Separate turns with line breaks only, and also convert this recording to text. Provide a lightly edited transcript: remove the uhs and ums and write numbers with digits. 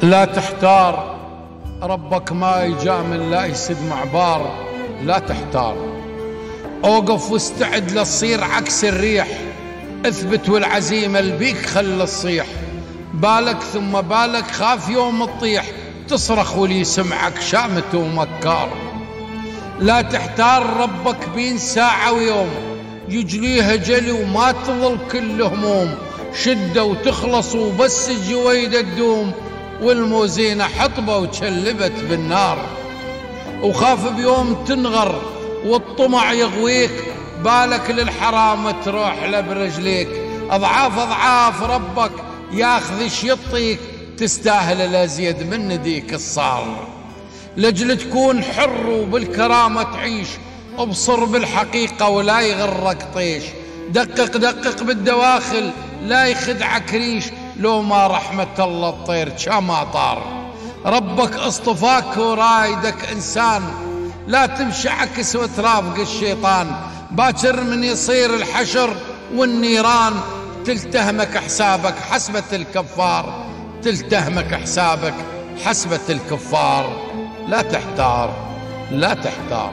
لا تحتار، ربك ما يجامل لا يسد معبار. لا تحتار، اوقف واستعد لتصير عكس الريح. اثبت والعزيمة البيك خل تصيح. بالك ثم بالك، خاف يوم تطيح. تصرخ واللي يسمعك شامت ومكار. لا تحتار، ربك بين ساعة ويوم يجليها جلي وما تظل كل هموم. شدة وتخلص وبس الجويدة تدوم، والموزينة حطبة وتشلبت بالنار. وخاف بيوم تنغر والطمع يغويك، بالك للحرام تروح له برجليك. أضعاف أضعاف ربك ياخذ يطيك، تستاهل الأزيد من نديك الصار. لجل تكون حر وبالكرامة تعيش، ابصر بالحقيقة ولا يغرك طيش. دقق دقق بالدواخل لا يخدعك ريش، لو ما رحمة الله الطير كما طار. ربك اصطفاك ورايدك إنسان، لا تمشي عكس وترافق الشيطان. باكر من يصير الحشر والنيران، تلتهمك حسابك حسبة الكفار. تلتهمك حسابك حسبة الكفار. لا تحتار، لا تحتار.